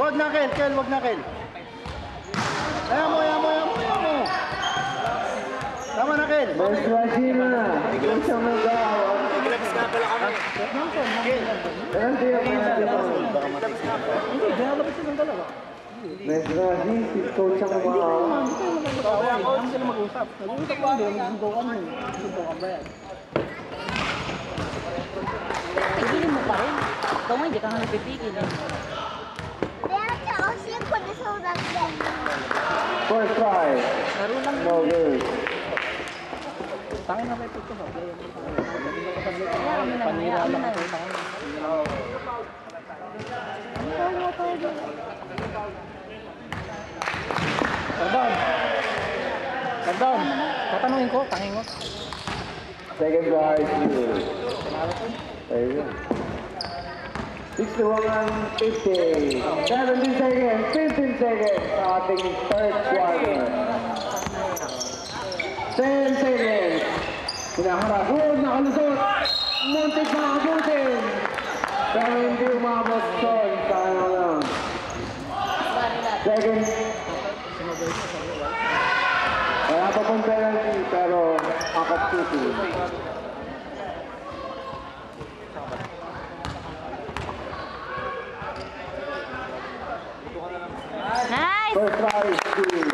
wag na, Kel. Kel, wag na, Kel. Ayaw mo. Tama na, Kel. Mas Rajina. Ikaw siyang nag-aawa. Gloves nga pala kami. Kel. Pero hindi ako Hindi, ginalabas silang dalawa. Mas Rajina, si coach ang nag-aawa. Hindi sila mag-usap. Nag-usap ko, hindi. Magsubukan mo. Magsubukan ba yan? Pigilin mo pa rin. Ikaw nga, hindi ka nga napipigil eh. First try. Laro lang. No good. Tangin na may pagko. Hayaan mo na, hayaan mo na. Down. Tatanungin ko, tangin ko. Second try. There you go. 61 and 50. 17 seconds, 15 seconds sa ating third quarter. 10 seconds. Hinaharap. Nakalusot. Muntik makabutin. Pero hindi umabot son. Sayang lang. Second. Wala pa pong penalty pero akap tutu. Nice! First try is two.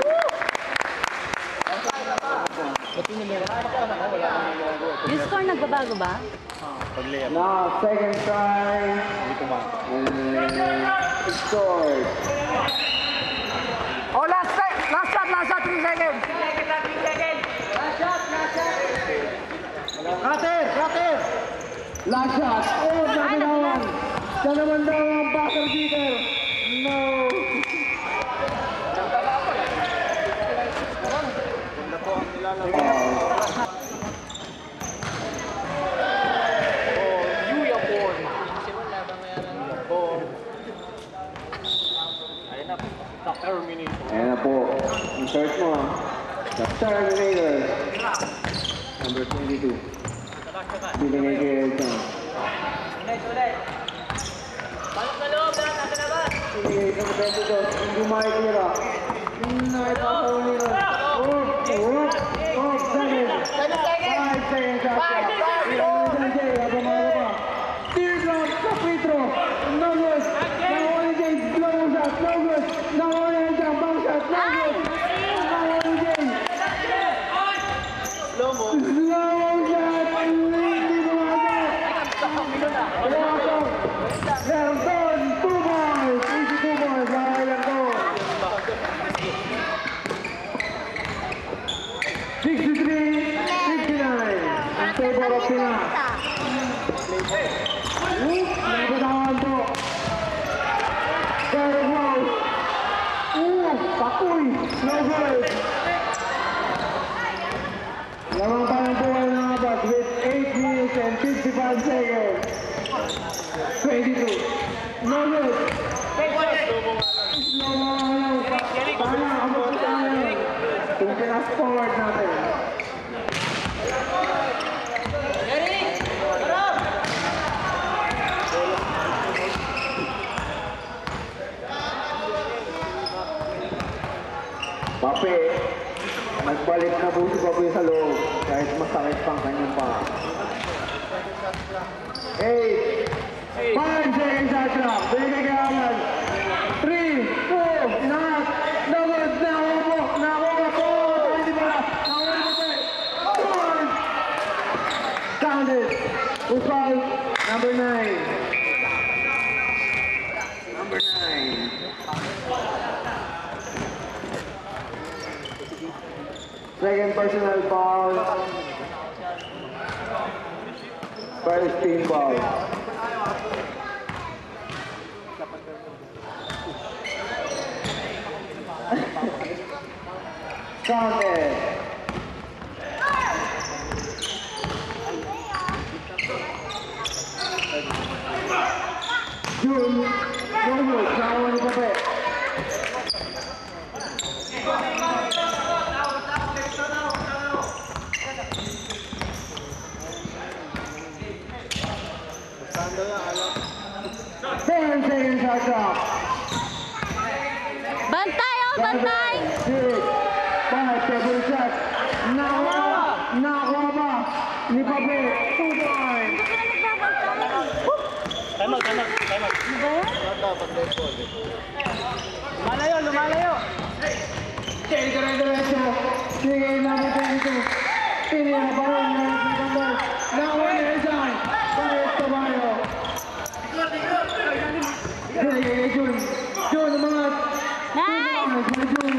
Yung score nagbabago ba? Now, second try. And scored. Oh, last shot, 3 seconds. Cutter. Last shot. Oh, naginawan. Siya naman daw ang buzzer beater. No. Ayan na po. Insert mo. The Terminator. Number 22. Binigay kay Elton. Binigay kay 22. Hindi makikira. Nakipasawalira. Oh, 7. 5 seconds after. Jay, habang mga pa. Teardrop sa free throw. No good. Nakuha ni Jay. Slow shot. No good. Nakuha ni Jay. Bang shot. No good. Nakuha ni Jay. Slow shot. Hindi bumagat. Lerton. 2 balls. Easy 2 balls. Nakailan ko. 63-59. Ang favor of Pinas. Nabatawan po. Derek Rose. Pakuy. No good. Lamang pa ng buhay ng abad with 8 minutes and 55 seconds. 22. No good. Slow mo lang. Paano abot ko tayo? Kung pinas forward natin. Pape, nagbalik na po si Pape sa loob kahit masakit pang kanyang pa. 8, 5 seconds at drop. Binigay kay Alan. 3, 4, inangat. Nagod, nakuha po. Hindi pa na. Nakuha po po. Counted. Usal, number 9. Number 9. Second personal foul. First team foul. Counted. June, June, nakuha ni Pape. Seconds shot drop. bantay! 6, 5, double shot. Nakakuha ba? Ni Pape, 2 points. Time out. Lumalayo. Okay, dire-diretso. Sige, number 22. Piniya pa rin ng Sibandal. Nakakuha ni Ezan. Bayos Tabayo. Sige, Jun. Jun, umangat. Nice! Jun.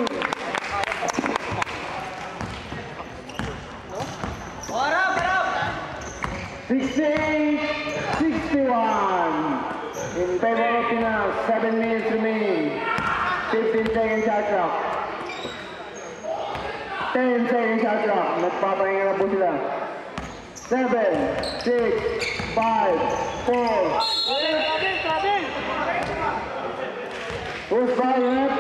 68-61. In favor of Pinas, 7 minutes remaining. 15 seconds shot clock. 10 seconds shot clock. Nagpapahinga na po sila. 7, 6, 5, 4. Who's fired?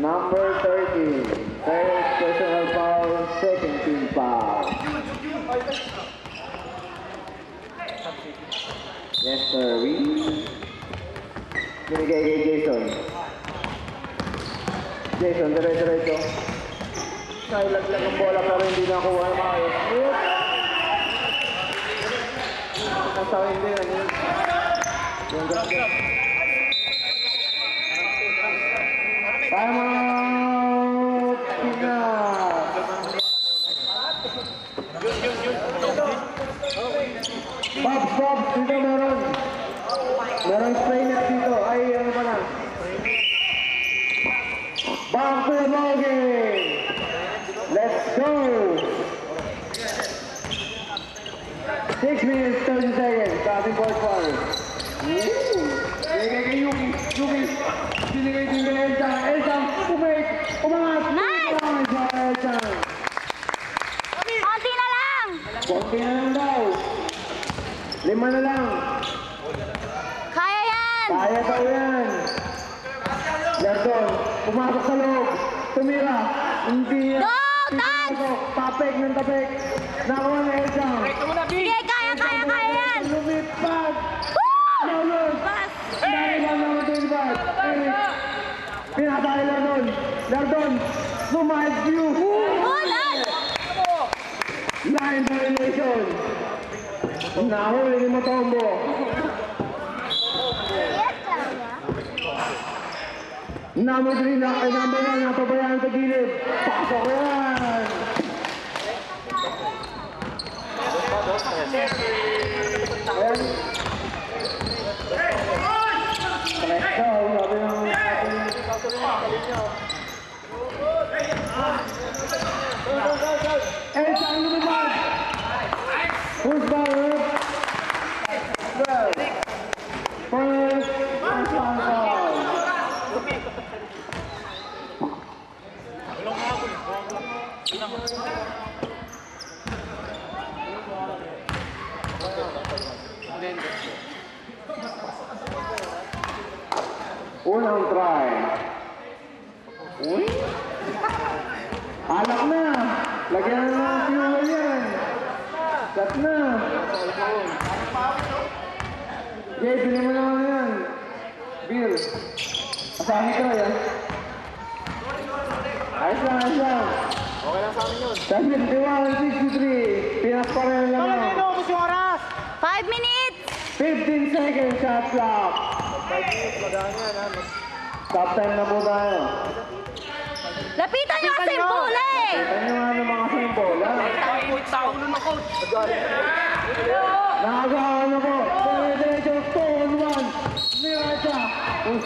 Number 13, first personal foul, second team foul. Yes, sir. Binigay kay Jason. Jason, dire-diretso. Nailaglag ang bola pero hindi nakuha na maayos. Nasa hindi na yun. Yung gasto. Time out! Pinas! Pops, dito meron. Merong spray net dito. Ay, ano pa na? Back to the ball game! Let's go! 6 minutes, 30 seconds. Sa ating fourth quarter. Binigay kay Yuki. Binigay din kay Elsa. Elsa, umangat. Nice! Elsa. Konti na lang! Konti na lang daw. 5 na lang. Kaya yan! Kaya daw yan. Lardon, pumasok sa loob. Tumira. Hindi yan. Go, Tag! Tapek ng tapek. Nakuha na Elsa. Sige, kaya yan! Lumipad. Woo! Naulog. Bas! Nakuha naman 25. Eric. Pinatay Lardon. Sumahid view. Ulan! Line violation. Nahuli ni Matombo. Number 3 na, number 1 napabayaan sa gilid. Pasok yan! Ayan. Stress daw, sabi ng Elsa, ang lumipad! Who's ball? 12. First, personal foul. Unang try. Uy! Alak na! Lagyan na ng fuel yan! Cut na! Jay, bilhin mo naman yan! Bill! Asahin ko yan! Ayos lang! Okay lang sa amin yun! 71-63! Pinas pa rin lang lang! 5 minutes! 15 seconds shot clock! 5 minutes, madaan yan ha! Stop time na po tayo! Lapitan nyo kasi yung bola eh! Lapitan nyo nga ng mga simbola! Nakagawa na po! Diretso 2-on-1! Miracha! Kung